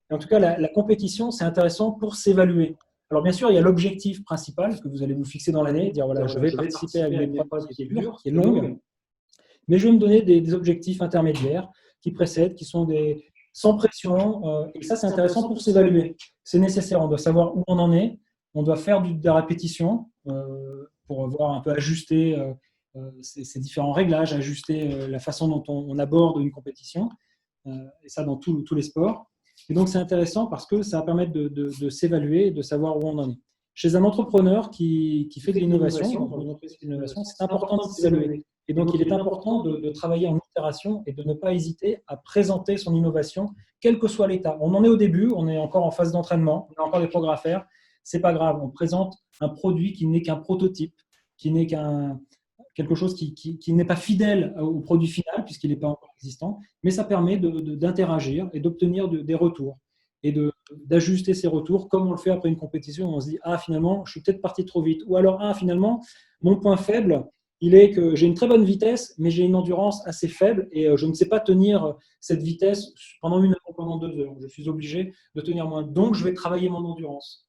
Et en tout cas, la compétition, c'est intéressant pour s'évaluer. Alors bien sûr, il y a l'objectif principal que vous allez vous fixer dans l'année, dire voilà, je vais participer à une épreuve qui est dure, qui est longue, mais je vais me donner des objectifs intermédiaires qui précèdent, qui sont sans pression, et ça c'est intéressant pour s'évaluer. C'est nécessaire, on doit savoir où on en est, on doit faire de la répétition pour voir un peu ajuster ces différents réglages, ajuster la façon dont on aborde une compétition, et ça dans tous les sports. Et donc, c'est intéressant parce que ça va permettre de s'évaluer et de savoir où on en est. Chez un entrepreneur qui fait de l'innovation, dans une entreprise d'innovation, c'est important de s'évaluer. Et donc, il est important de travailler en itération et de ne pas hésiter à présenter son innovation, quel que soit l'état. On en est au début, on est encore en phase d'entraînement, on a encore des progrès à faire. Ce n'est pas grave, on présente un produit qui n'est qu'un prototype, qui n'est quelque chose qui n'est pas fidèle au produit final, puisqu'il n'est pas encore existant, mais ça permet d'interagir et d'obtenir des retours et d'ajuster ces retours comme on le fait après une compétition. On se dit « Ah, finalement, je suis peut-être parti trop vite » ou alors « Ah, finalement, mon point faible, il est que j'ai une très bonne vitesse, mais j'ai une endurance assez faible et je ne sais pas tenir cette vitesse pendant 1 heure ou pendant 2 heures. Je suis obligé de tenir moins. Donc, je vais travailler mon endurance. »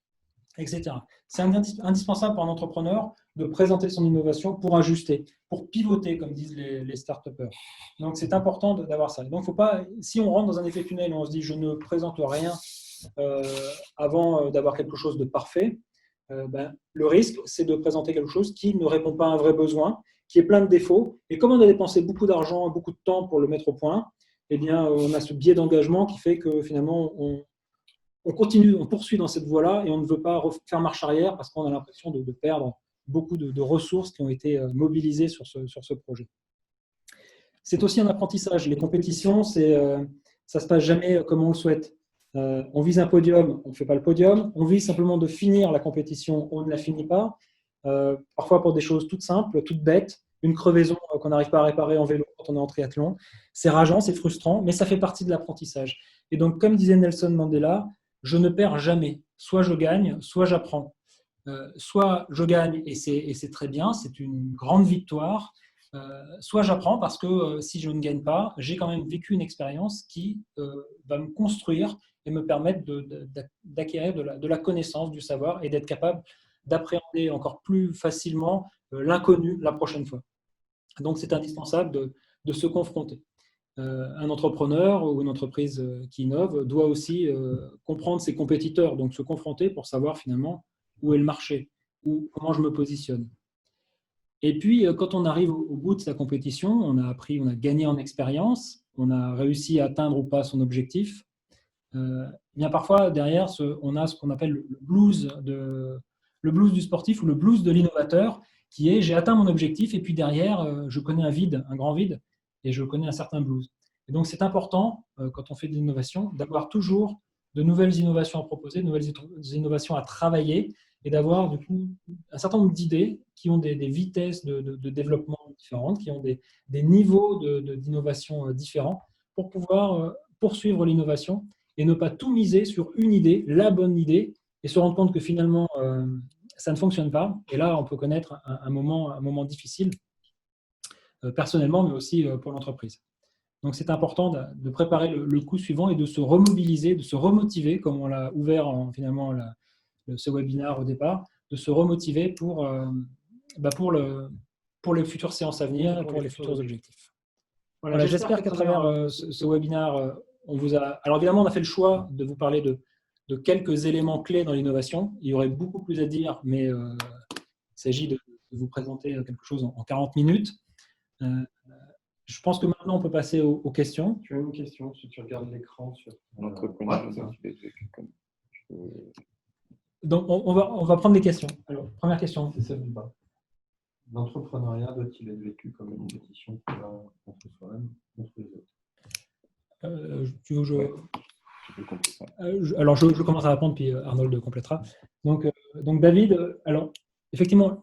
etc. C'est indispensable pour un entrepreneur de présenter son innovation pour ajuster, pour pivoter, comme disent les start-upers. Donc, c'est important d'avoir ça. Donc, faut pas, si on rentre dans un effet tunnel et on se dit « je ne présente rien avant d'avoir quelque chose de parfait », le risque, c'est de présenter quelque chose qui ne répond pas à un vrai besoin, qui est plein de défauts. Et comme on a dépensé beaucoup d'argent, beaucoup de temps pour le mettre au point, eh bien, on a ce biais d'engagement qui fait que finalement, on continue, on poursuit dans cette voie-là et on ne veut pas faire marche arrière parce qu'on a l'impression de perdre beaucoup de ressources qui ont été mobilisées sur ce projet. C'est aussi un apprentissage. Les compétitions, ça ne se passe jamais comme on le souhaite. On vise un podium, on ne fait pas le podium. On vise simplement de finir la compétition, on ne la finit pas. Parfois pour des choses toutes simples, toutes bêtes, une crevaison qu'on n'arrive pas à réparer en vélo quand on est en triathlon. C'est rageant, c'est frustrant, mais ça fait partie de l'apprentissage. Et donc, comme disait Nelson Mandela, je ne perds jamais. Soit je gagne, soit j'apprends. Soit je gagne et c'est très bien, c'est une grande victoire. Soit j'apprends parce que si je ne gagne pas, j'ai quand même vécu une expérience qui va me construire et me permettre d'acquérir de la connaissance, du savoir et d'être capable d'appréhender encore plus facilement l'inconnu la prochaine fois. Donc, c'est indispensable de se confronter. Un entrepreneur ou une entreprise qui innove doit aussi comprendre ses compétiteurs, donc se confronter pour savoir finalement où est le marché, ou comment je me positionne. Et puis, quand on arrive au bout de sa compétition, on a appris, on a gagné en expérience, on a réussi à atteindre ou pas son objectif. Bien parfois, derrière, on a ce qu'on appelle le blues du sportif ou le blues de l'innovateur, qui est j'ai atteint mon objectif et puis derrière, je connais un vide, un grand vide, et je connais un certain blues. Et donc, c'est important, quand on fait de l'innovation, d'avoir toujours de nouvelles innovations à proposer, de nouvelles innovations à travailler, et d'avoir du coup un certain nombre d'idées qui ont des vitesses de développement différentes, qui ont des niveaux d'innovation différents, pour pouvoir poursuivre l'innovation et ne pas tout miser sur une idée, la bonne idée, et se rendre compte que finalement, ça ne fonctionne pas. Et là, on peut connaître un moment difficile, personnellement, mais aussi pour l'entreprise. Donc, c'est important de préparer le coup suivant et de se remobiliser, de se remotiver, comme on l'a ouvert finalement ce webinaire au départ, de se remotiver pour les futures séances à venir et pour les futurs objectifs. Voilà, j'espère qu'à travers ce webinaire, on vous a… Alors évidemment, on a fait le choix de vous parler de quelques éléments clés dans l'innovation. Il y aurait beaucoup plus à dire, mais il s'agit de vous présenter quelque chose en 40 minutes. Je pense que maintenant, on peut passer aux questions. Tu as une question, si tu regardes l'écran sur… L'entrepreneur. Donc, on va prendre les questions. Alors, première question. C'est celle du bas. L'entrepreneuriat doit-il être vécu comme une compétition contre soi-même, contre les autres? Tu veux que Ouais, je peux comprendre ça. alors, je commence à répondre, puis Arnold complétera. Donc David, alors, effectivement,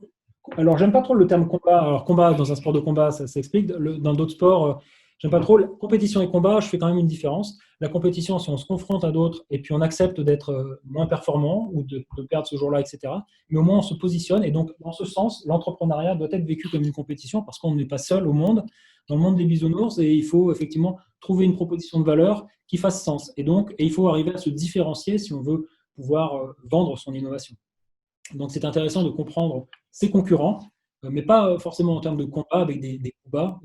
alors, j'aime pas trop le terme combat. Alors, combat, dans un sport de combat, ça s'explique. Dans d'autres sports, j'aime pas trop. Compétition et combat, je fais quand même une différence. La compétition, si on se confronte à d'autres et puis on accepte d'être moins performant ou de perdre ce jour-là, etc. Mais au moins, on se positionne. Et donc, dans ce sens, l'entrepreneuriat doit être vécu comme une compétition parce qu'on n'est pas seul au monde, dans le monde des bisounours, et il faut effectivement trouver une proposition de valeur qui fasse sens. Et il faut arriver à se différencier si on veut pouvoir vendre son innovation. Donc, c'est intéressant de comprendre ses concurrents, mais pas forcément en termes de combat avec des coups bas.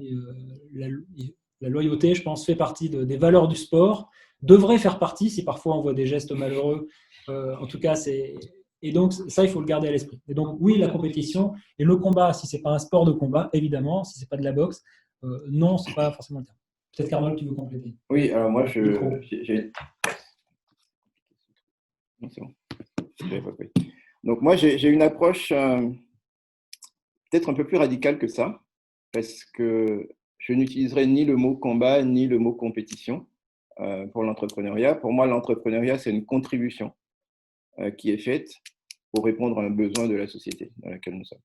La loyauté, je pense, fait partie des valeurs du sport, devrait faire partie, si parfois on voit des gestes malheureux. En tout cas, et donc ça, il faut le garder à l'esprit. Et donc, oui, la compétition et le combat, si ce n'est pas un sport de combat, évidemment, si ce n'est pas de la boxe, non, ce n'est pas forcément le terme. Peut-être qu'Arnold, tu veux compléter. Oui, alors moi, Micro. Non, c'est bon. J'avais pas compris. Donc moi, j'ai une approche peut-être un peu plus radicale que ça, parce que je n'utiliserai ni le mot combat, ni le mot compétition pour l'entrepreneuriat. Pour moi, l'entrepreneuriat, c'est une contribution qui est faite pour répondre à un besoin de la société dans laquelle nous sommes.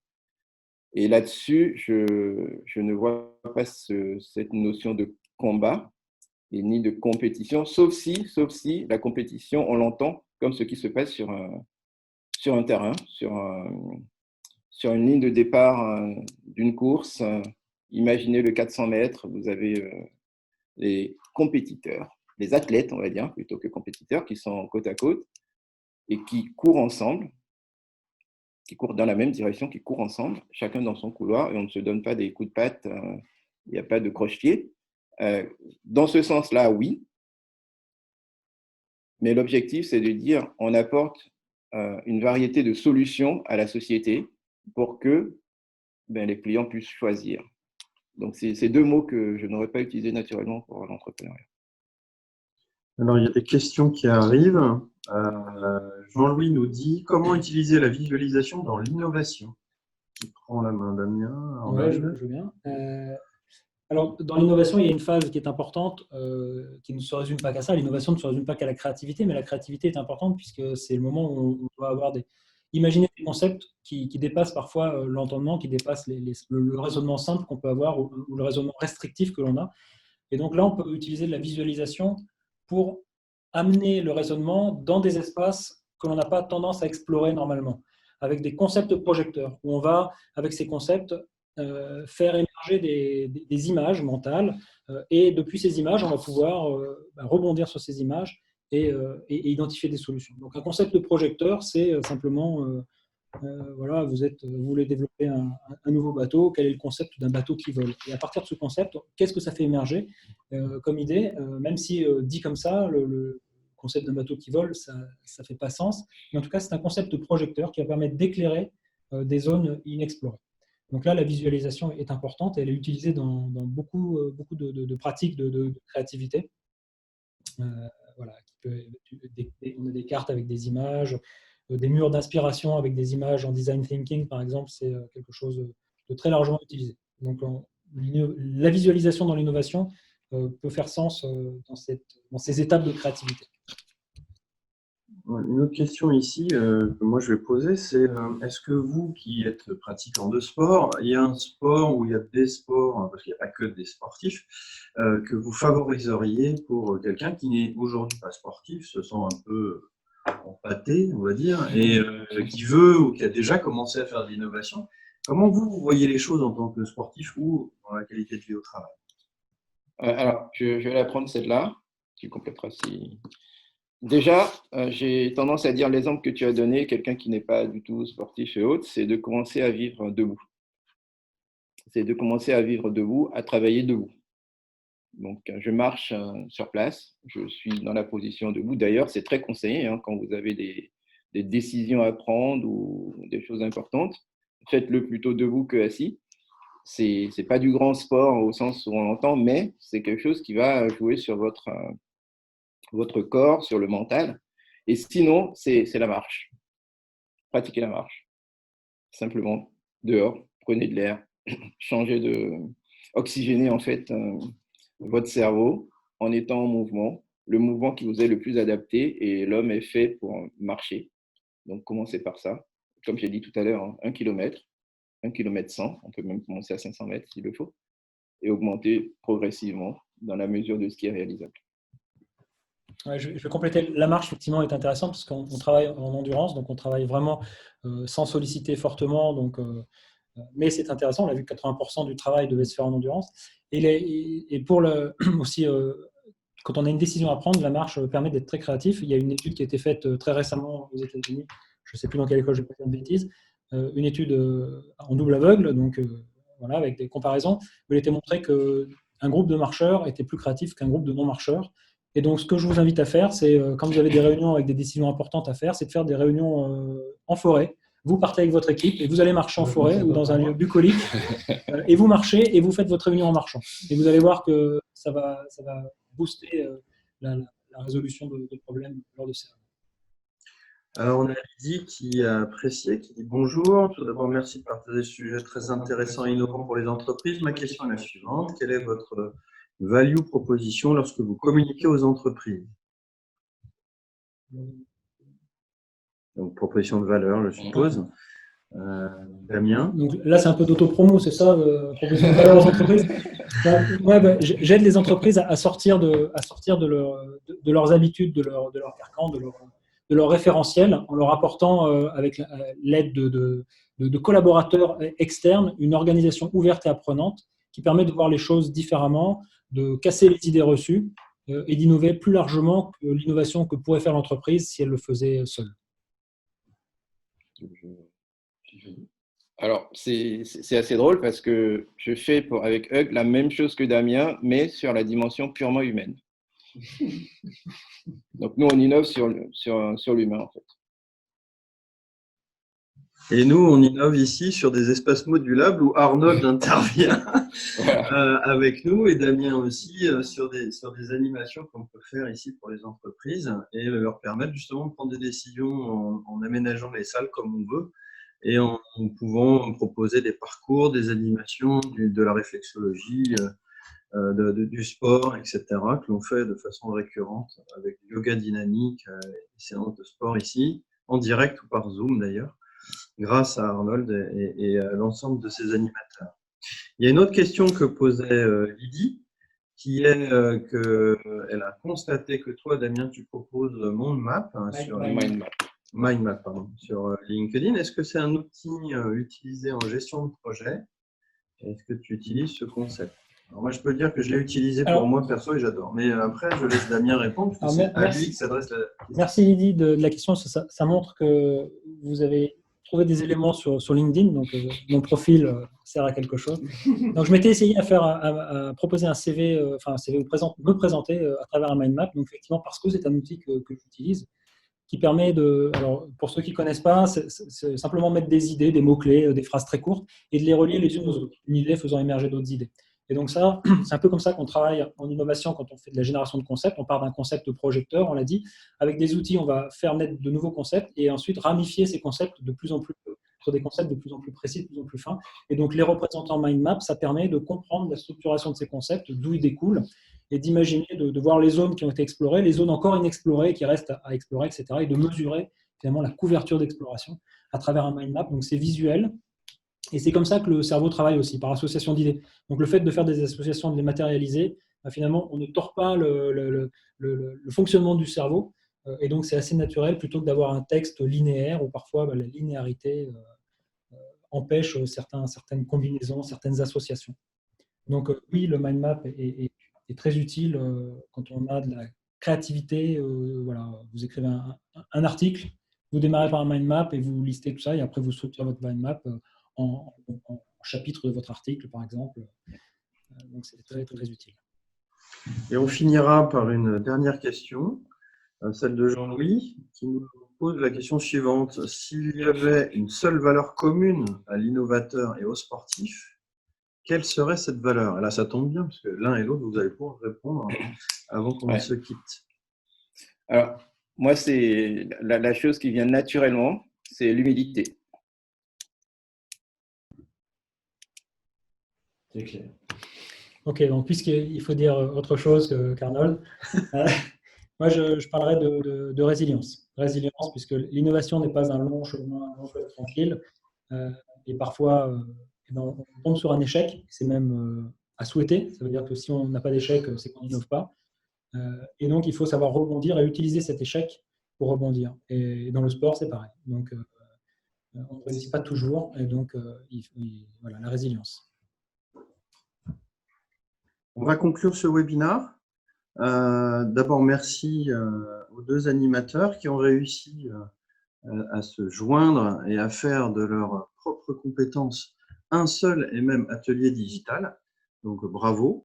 Et là-dessus, je ne vois pas cette notion de combat et ni de compétition, sauf si la compétition, on l'entend comme ce qui se passe sur un terrain, sur une ligne de départ d'une course. Imaginez le 400 mètres, vous avez les compétiteurs, les athlètes, on va dire, plutôt que compétiteurs, qui sont côte à côte et qui courent ensemble, qui courent dans la même direction, qui courent ensemble, chacun dans son couloir, et on ne se donne pas des coups de patte, il n'y a pas de croche-pied. Dans ce sens-là, oui. Mais l'objectif, c'est de dire on apporte une variété de solutions à la société pour que les clients puissent choisir. Donc, c'est deux mots que je n'aurais pas utilisés naturellement pour l'entrepreneuriat. Alors, il y a des questions qui arrivent. Jean-Louis nous dit « Comment utiliser la visualisation dans l'innovation ?» Qui prend la main, Damien? Oui, je veux bien. Alors, dans l'innovation, il y a une phase qui est importante, qui ne se résume pas qu'à ça. L'innovation ne se résume pas qu'à la créativité, mais la créativité est importante puisque c'est le moment où on doit avoir imaginer des concepts qui dépassent parfois l'entendement, qui dépassent le raisonnement simple qu'on peut avoir ou le raisonnement restrictif que l'on a. Et donc là, on peut utiliser de la visualisation pour amener le raisonnement dans des espaces que l'on n'a pas tendance à explorer normalement, avec des concepts projecteurs, où on va, avec ces concepts, faire émerger des images mentales, et depuis ces images, on va pouvoir rebondir sur ces images et identifier des solutions. Donc un concept de projecteur, c'est simplement, voilà, vous voulez développer un nouveau bateau, quel est le concept d'un bateau qui vole? Et à partir de ce concept, qu'est-ce que ça fait émerger comme idée, même si dit comme ça, le concept d'un bateau qui vole, ça ne fait pas sens, mais en tout cas, c'est un concept projecteur qui va permettre d'éclairer des zones inexplorées. Donc là, la visualisation est importante et elle est utilisée dans beaucoup de pratiques de créativité. Voilà, on a des cartes avec des images, des murs d'inspiration avec des images en design thinking, par exemple, c'est quelque chose de très largement utilisé. Donc, la visualisation dans l'innovation peut faire sens dans ces étapes de créativité. Une autre question ici que moi je vais poser, c'est est-ce que vous qui êtes pratiquant de sport, il y a un sport ou il y a des sports, parce qu'il n'y a pas que des sportifs, que vous favoriseriez pour quelqu'un qui n'est aujourd'hui pas sportif, se sent un peu empâté, on va dire, et qui veut ou qui a déjà commencé à faire de l'innovation? Comment vous voyez les choses en tant que sportif ou dans la qualité de vie au travail? Alors, je vais la prendre celle-là, tu compléteras si… Déjà, j'ai tendance à dire l'exemple que tu as donné, quelqu'un qui n'est pas du tout sportif et autres, c'est de commencer à vivre debout. C'est de commencer à vivre debout, à travailler debout. Donc, je marche sur place, je suis dans la position debout. D'ailleurs, c'est très conseillé quand vous avez des décisions à prendre ou des choses importantes. Faites-le plutôt debout que assis. Ce n'est pas du grand sport au sens où on l'entend, mais c'est quelque chose qui va jouer sur votre corps, sur le mental. Et sinon, c'est la marche. pratiquez la marche. Simplement, dehors, prenez de l'air, changez oxygénez en fait votre cerveau en étant en mouvement, le mouvement qui vous est le plus adapté, et l'homme est fait pour marcher. Donc, commencez par ça. Comme j'ai dit tout à l'heure, 1 km, 1 km 100, on peut même commencer à 500 mètres s'il le faut, et augmenter progressivement dans la mesure de ce qui est réalisable. Ouais, je vais compléter. La marche, effectivement, est intéressante parce qu'on travaille en endurance, donc on travaille vraiment sans solliciter fortement. Mais c'est intéressant, on a vu que 80% du travail devait se faire en endurance. Et pour aussi, quand on a une décision à prendre, la marche permet d'être très créatif. Il y a une étude qui a été faite très récemment aux États-Unis, je ne sais plus dans quelle école, je ne vais pas faire de bêtises, une étude en double aveugle, donc voilà, avec des comparaisons, où il était montré qu'un groupe de marcheurs était plus créatif qu'un groupe de non-marcheurs. Et donc, ce que je vous invite à faire, c'est quand vous avez des réunions avec des décisions importantes à faire, c'est de faire des réunions en forêt. Vous partez avec votre équipe et vous allez marcher en forêt ou dans un lieu bucolique et vous marchez et vous faites votre réunion en marchant. Et vous allez voir que ça va booster la résolution de problèmes lors de ces réunions. Alors, on a Lydie qui a apprécié, qui dit bonjour. Tout d'abord, merci de partager ce sujet très intéressant et innovant pour les entreprises. Ma question est la suivante. Quelle est votre value proposition lorsque vous communiquez aux entreprises? Donc, proposition de valeur, je suppose. Damien? Donc là, c'est un peu d'auto-promo, c'est ça, proposition de valeur aux entreprises. J'aide les entreprises à sortir de leurs habitudes, de leur carcan, de leur référentiel, en leur apportant, avec l'aide de collaborateurs externes, une organisation ouverte et apprenante qui permet de voir les choses différemment, de casser les idées reçues et d'innover plus largement que l'innovation que pourrait faire l'entreprise si elle le faisait seule. Alors, c'est assez drôle parce que je fais avec Hug la même chose que Damien, mais sur la dimension purement humaine. Donc, nous, on innove sur l'humain, en fait. Et nous, on innove ici sur des espaces modulables où Arnold intervient avec nous et Damien aussi sur des animations qu'on peut faire ici pour les entreprises et leur permettre justement de prendre des décisions en aménageant les salles comme on veut et en pouvant proposer des parcours, des animations, de la réflexologie, du sport, etc., que l'on fait de façon récurrente avec du yoga dynamique, des séances de sport ici, en direct ou par Zoom d'ailleurs, grâce à Arnold et à l'ensemble de ses animateurs. Il y a une autre question que posait Lydie, qui est qu'elle a constaté que toi, Damien, tu proposes MindMap sur LinkedIn. Est-ce que c'est un outil utilisé en gestion de projet? Est-ce que tu utilises ce concept? Alors moi, je peux dire que je l'ai utilisé pour moi perso et j'adore. Mais après, je laisse Damien répondre, parce que c'est à lui que s'adresse la question. Merci Lydie de la question. Ça montre que vous avez trouvé des éléments sur LinkedIn, donc mon profil sert à quelque chose. Donc je m'étais essayé à proposer un CV, me présenter à travers un mind map. Donc effectivement, parce que c'est un outil que j'utilise, qui permet alors pour ceux qui ne connaissent pas, c'est simplement mettre des idées, des mots-clés, des phrases très courtes et de les relier les unes aux autres, une idée faisant émerger d'autres idées. Et donc ça, c'est un peu comme ça qu'on travaille en innovation quand on fait de la génération de concepts. On part d'un concept projecteur, on l'a dit. Avec des outils, on va faire naître de nouveaux concepts et ensuite ramifier ces concepts de plus en plus sur des concepts de plus en plus précis, de plus en plus fins. Et donc les représentants mind map, ça permet de comprendre la structuration de ces concepts, d'où ils découlent, et d'imaginer, de voir les zones qui ont été explorées, les zones encore inexplorées qui restent à explorer, etc. Et de mesurer finalement la couverture d'exploration à travers un mind map. Donc c'est visuel. Et c'est comme ça que le cerveau travaille aussi, par association d'idées. Donc le fait de faire des associations, de les matérialiser, finalement, on ne tord pas le fonctionnement du cerveau. Et donc c'est assez naturel plutôt que d'avoir un texte linéaire où parfois la linéarité empêche certaines combinaisons, certaines associations. Donc oui, le mind map est très utile quand on a de la créativité. Voilà, vous écrivez un article, vous démarrez par un mind map et vous listez tout ça et après vous structurez votre mind map en chapitre de votre article, par exemple. Donc, c'est très, très utile. Et on finira par une dernière question, celle de Jean-Louis, qui nous pose la question suivante. S'il y avait une seule valeur commune à l'innovateur et au sportif, quelle serait cette valeur? Et là, ça tombe bien, parce que l'un et l'autre, vous allez pouvoir répondre avant qu'on se quitte. Alors, moi, c'est la chose qui vient naturellement, c'est l'humilité. C'est clair. Ok, donc puisqu'il faut dire autre chose qu'Arnold, moi je parlerai de résilience. Résilience, puisque l'innovation n'est pas un long chemin, un long fleuve tranquille. Et parfois, eh ben, on tombe sur un échec, c'est même à souhaiter. Ça veut dire que si on n'a pas d'échec, c'est qu'on n'innove pas. Et donc, il faut savoir rebondir et utiliser cet échec pour rebondir. Et dans le sport, c'est pareil. Donc, on ne réussit pas toujours. Et donc, voilà, la résilience. On va conclure ce webinaire. D'abord, merci aux deux animateurs qui ont réussi à se joindre et à faire de leurs propres compétences un seul et même atelier digital. Donc, bravo.